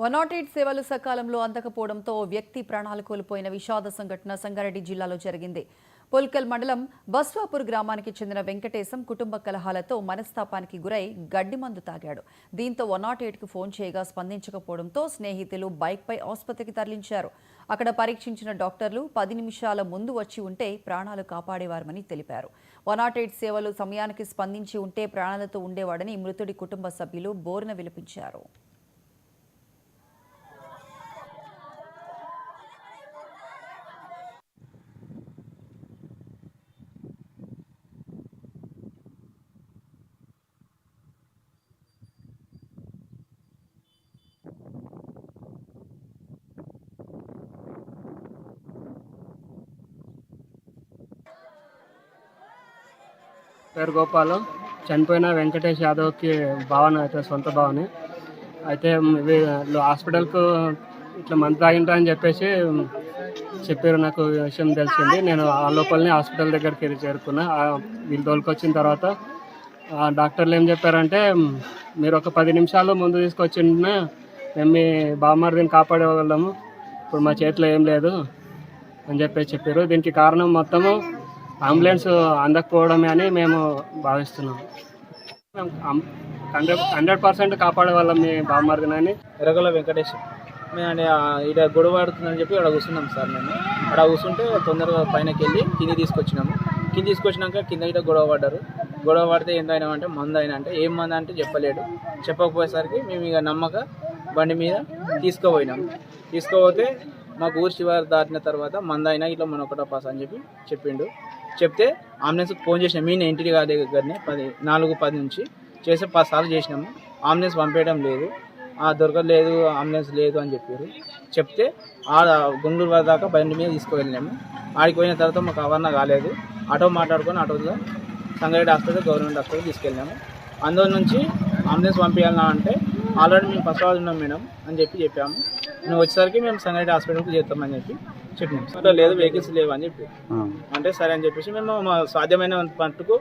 108 సేవలు సకాలంలో అందకపోవడంతో ఓ వ్యక్తి ప్రాణాలు కోల్పోయిన విషాద సంఘటన సంగారెడ్డి జిల్లాలో జరిగింది. పొల్కల్ మండలం బస్వాపూర్ గ్రామానికి చెందిన వెంకటేశం కుటుంబ కలహాలతో మనస్తాపానికి గురై గడ్డి మందు తాగాడు. దీంతో 108కు ఫోన్ చేయగా స్పందించకపోవడంతో స్నేహితులు బైక్పై ఆసుపత్రికి తరలించారు. అక్కడ పరీక్షించిన డాక్టర్లు 10 నిమిషాల ముందు వచ్చి ఉంటే ప్రాణాలు కాపాడేవారని తెలిపారు. 108 సేవలు సమయానికి స్పందించి ఉంటే ప్రాణాలతో ఉండేవాడని మృతుడి కుటుంబ సభ్యులు బోరున విలపించారు. పేరు గోపాలు. చనిపోయిన వెంకటేష్ యాదవ్కి భావన అయితే సొంత భావనే. అయితే వీళ్ళు హాస్పిటల్కు ఇట్లా మందు తాగిండ్రా అని చెప్పేసి చెప్పారు. నాకు విషయం తెలిసింది. నేను ఆ లోపలనే హాస్పిటల్ దగ్గరికి చేరుకున్నా. వీళ్ళు తోలుకొచ్చిన తర్వాత డాక్టర్లు ఏం చెప్పారంటే, మీరు ఒక 10 నిమిషాలు ముందు తీసుకొచ్చిన మేము మీ బావమరిదిని కాపాడేవాళ్ళము, ఇప్పుడు మా చేతిలో ఏం లేదు అని చెప్పేసి చెప్పారు. దీనికి కారణం మొత్తము అంబులెన్స్ అందకపోవడమే అని మేము భావిస్తున్నాం. 100% కాపాడే వాళ్ళం మీ బామ్మర్దినని. ఎర్రగొల్ల వెంకటేష్ మేము ఇక్కడ గొడవ ఆడుతుందని చెప్పి అక్కడ కూర్చున్నాం సార్. మేము అక్కడ కూర్చుంటే తొందరగా పైనకి వెళ్ళి కింద తీసుకొచ్చినాము. కింద తీసుకొచ్చినాక కింద ఇట గొడవ పడ్డారు. గొడవ పడితే ఏందైనా అంటే మందు అయినా అంటే ఏం మందు అంటే చెప్పలేడు. చెప్పకపోయేసరికి మేము ఇక నమ్మక బండి మీద తీసుకుపోయినాము. తీసుకుపోతే మాకు ఊరి శివారు దాటిన తర్వాత మందు అయినా ఇట్లా మన ఒకటో పాస్ అని చెప్పి చెప్పిండు. చెప్తే అంబులెన్స్కి ఫోన్ చేసినాం. మీ ఇంటికి దగ్గరనే 4:10 నుంచి చేసి 10 సార్లు చేసినాము. అంబులెన్స్ పంపేయడం లేదు, దొరకలేదు, అంబులెన్స్ లేదు అని చెప్పారు. చెప్తే గుంటూరు వరకు దాకా బండి మీద తీసుకువెళ్ళినాము. ఆడికి పోయిన తర్వాత మాకు అవన్న కాలేదు. ఆటో మాట్లాడుకొని ఆటోలో సంగారెడ్డి హాస్పిటల్, గవర్నమెంట్ హాస్పిటల్ తీసుకెళ్ళినాము. అందులో నుంచి అంబులెన్స్ పంపించాలన్నా అంటే ఆల్రెడీ మేము ఫస్ట్ వాళ్ళు ఉన్నాం మేడం అని చెప్పాము. నువ్వు వచ్చేసరికి మేము సంగారెడ్డి హాస్పిటల్కి చేస్తామని చెప్పినాం. లేదు వెహికల్స్ లేవు అని చెప్పి అంటే సరే అని చెప్పేసి మేము సాధ్యమైన మట్టుకు